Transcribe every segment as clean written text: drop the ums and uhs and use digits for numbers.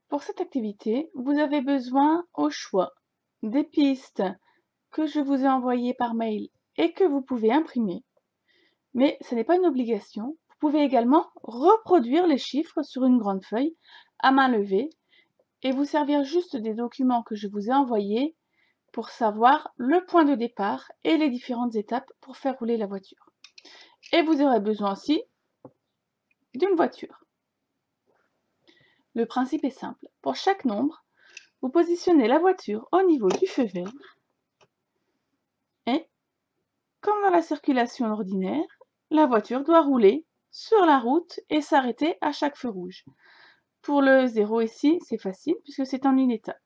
Pour cette activité, vous avez besoin au choix des pistes que je vous ai envoyées par mail et que vous pouvez imprimer. Mais ce n'est pas une obligation. Vous pouvez également reproduire les chiffres sur une grande feuille à main levée et vous servir juste des documents que je vous ai envoyés pour savoir le point de départ et les différentes étapes pour faire rouler la voiture. Et vous aurez besoin aussi d'une voiture. Le principe est simple. Pour chaque nombre, vous positionnez la voiture au niveau du feu vert et, comme dans la circulation ordinaire, la voiture doit rouler sur la route et s'arrêter à chaque feu rouge. Pour le 0 ici, c'est facile puisque c'est en une étape.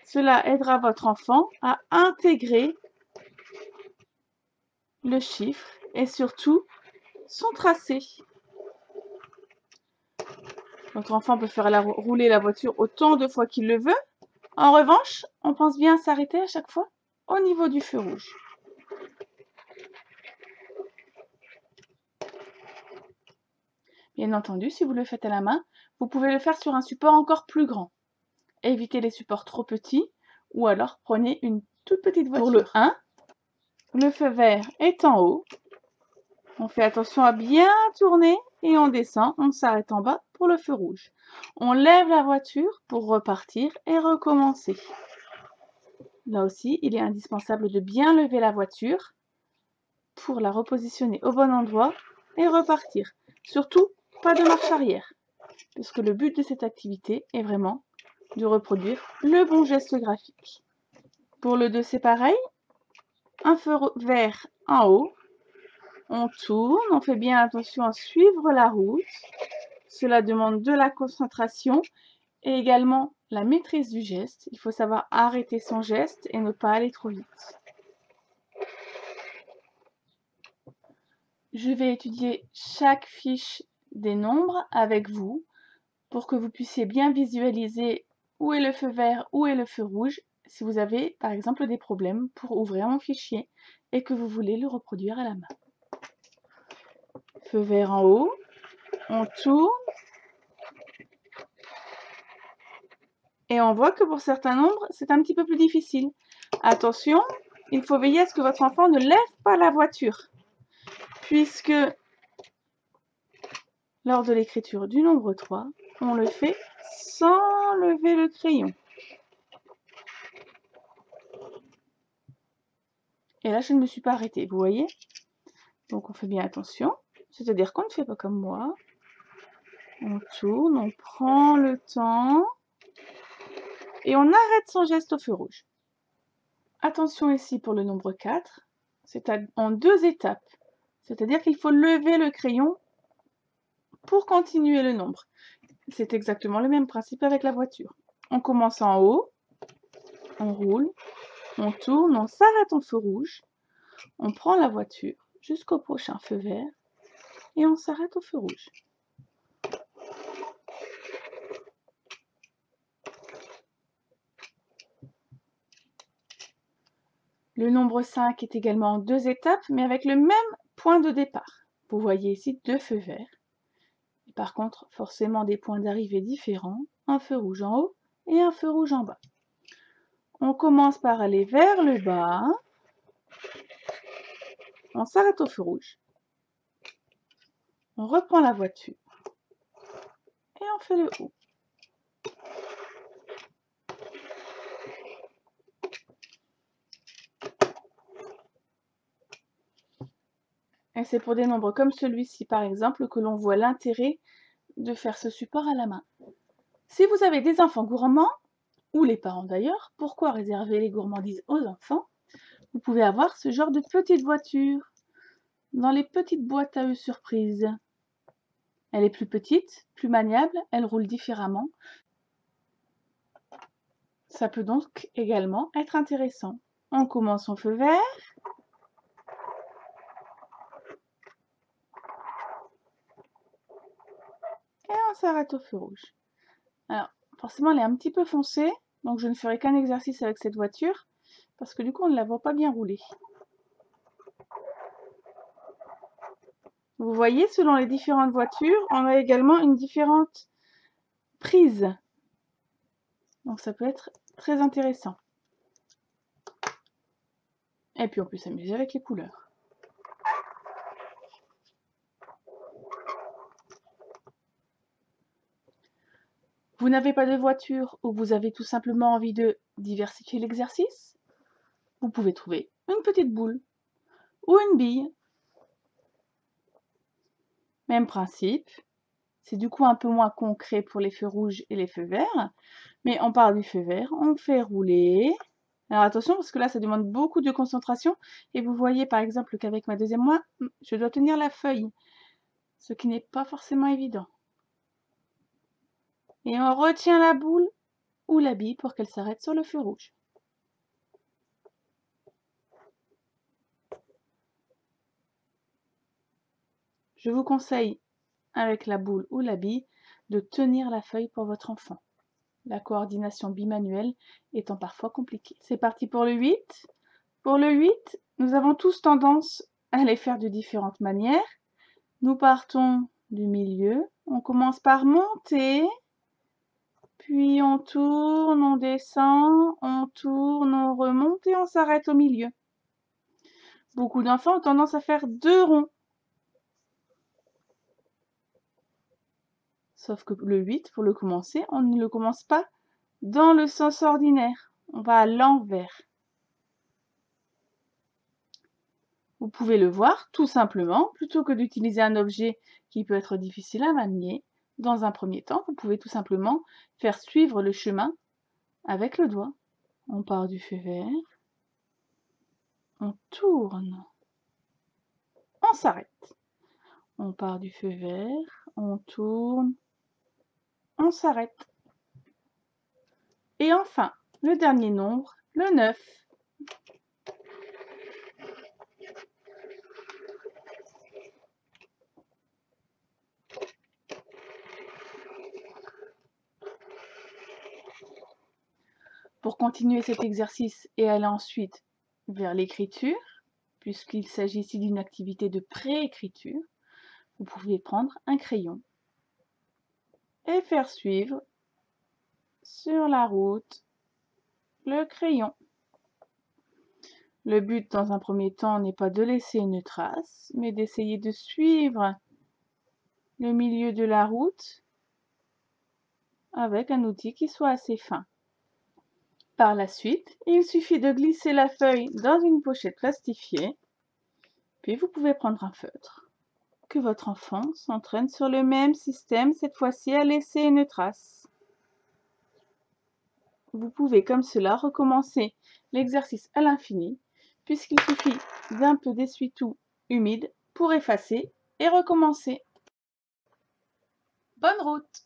Cela aidera votre enfant à intégrer le chiffre et surtout son tracé. Votre enfant peut faire rouler la voiture autant de fois qu'il le veut. En revanche, on pense bien à s'arrêter à chaque fois au niveau du feu rouge. Bien entendu, si vous le faites à la main, vous pouvez le faire sur un support encore plus grand. Évitez les supports trop petits ou alors prenez une toute petite voiture. Pour le 1, le feu vert est en haut. On fait attention à bien tourner et on descend, on s'arrête en bas pour le feu rouge. On lève la voiture pour repartir et recommencer. Là aussi, il est indispensable de bien lever la voiture pour la repositionner au bon endroit et repartir. Surtout, pas de marche arrière, puisque le but de cette activité est vraiment de reproduire le bon geste graphique. Pour le 2, c'est pareil. Un feu vert en haut. On tourne, on fait bien attention à suivre la route. Cela demande de la concentration et également la maîtrise du geste. Il faut savoir arrêter son geste et ne pas aller trop vite. Je vais étudier chaque fiche des nombres avec vous pour que vous puissiez bien visualiser où est le feu vert, où est le feu rouge, si vous avez par exemple des problèmes pour ouvrir mon fichier et que vous voulez le reproduire à la main. Feu vert en haut, on tourne et on voit que pour certains nombres, c'est un petit peu plus difficile. Attention, il faut veiller à ce que votre enfant ne lève pas la voiture, puisque lors de l'écriture du nombre 3, on le fait sans lever le crayon. Et là, je ne me suis pas arrêtée, vous voyez? Donc, on fait bien attention. C'est-à-dire qu'on ne fait pas comme moi. On tourne, on prend le temps et on arrête son geste au feu rouge. Attention ici pour le nombre 4, c'est en 2 étapes. C'est-à-dire qu'il faut lever le crayon pour continuer le nombre. C'est exactement le même principe avec la voiture. On commence en haut, on roule, on tourne, on s'arrête au feu rouge, on prend la voiture jusqu'au prochain feu vert et on s'arrête au feu rouge. Le nombre 5 est également en 2 étapes, mais avec le même point de départ. Vous voyez ici 2 feux verts. Et par contre, forcément des points d'arrivée différents, un feu rouge en haut et un feu rouge en bas. On commence par aller vers le bas. On s'arrête au feu rouge. On reprend la voiture. Et on fait le haut. Et c'est pour des nombres comme celui-ci, par exemple, que l'on voit l'intérêt de faire ce support à la main. Si vous avez des enfants gourmands, ou les parents d'ailleurs, pourquoi réserver les gourmandises aux enfants? Vous pouvez avoir ce genre de petite voiture dans les petites boîtes à œufs surprises. Elle est plus petite, plus maniable, elle roule différemment. Ça peut donc également être intéressant. On commence en feu vert. Et on s'arrête au feu rouge. Alors, forcément, elle est un petit peu foncée, donc je ne ferai qu'un exercice avec cette voiture, parce que du coup, on ne la voit pas bien rouler. Vous voyez, selon les différentes voitures, on a également une différente prise. Donc ça peut être très intéressant. Et puis on peut s'amuser avec les couleurs. Vous n'avez pas de voiture ou vous avez tout simplement envie de diversifier l'exercice? Vous pouvez trouver une petite boule ou une bille. Même principe. C'est du coup un peu moins concret pour les feux rouges et les feux verts. Mais on part du feu vert, on fait rouler. Alors attention parce que là ça demande beaucoup de concentration. Et vous voyez par exemple qu'avec ma deuxième main, je dois tenir la feuille. Ce qui n'est pas forcément évident. Et on retient la boule ou la bille pour qu'elle s'arrête sur le feu rouge. Je vous conseille, avec la boule ou la bille, de tenir la feuille pour votre enfant. La coordination bimanuelle étant parfois compliquée. C'est parti pour le 8. Pour le 8, nous avons tous tendance à les faire de différentes manières. Nous partons du milieu. On commence par monter. Puis on tourne, on descend, on tourne, on remonte et on s'arrête au milieu. Beaucoup d'enfants ont tendance à faire 2 ronds. Sauf que le 8, pour le commencer, on ne le commence pas dans le sens ordinaire. On va à l'envers. Vous pouvez le voir tout simplement, plutôt que d'utiliser un objet qui peut être difficile à manier. Dans un premier temps, vous pouvez tout simplement faire suivre le chemin avec le doigt. On part du feu vert, on tourne, on s'arrête. On part du feu vert, on tourne, on s'arrête. Et enfin, le dernier nombre, le 9. Pour continuer cet exercice et aller ensuite vers l'écriture, puisqu'il s'agit ici d'une activité de préécriture, vous pouvez prendre un crayon et faire suivre sur la route le crayon. Le but dans un premier temps n'est pas de laisser une trace, mais d'essayer de suivre le milieu de la route avec un outil qui soit assez fin. Par la suite, il suffit de glisser la feuille dans une pochette plastifiée, puis vous pouvez prendre un feutre. Que votre enfant s'entraîne sur le même système, cette fois-ci à laisser une trace. Vous pouvez comme cela recommencer l'exercice à l'infini, puisqu'il suffit d'un peu d'essuie-tout humide pour effacer et recommencer. Bonne route!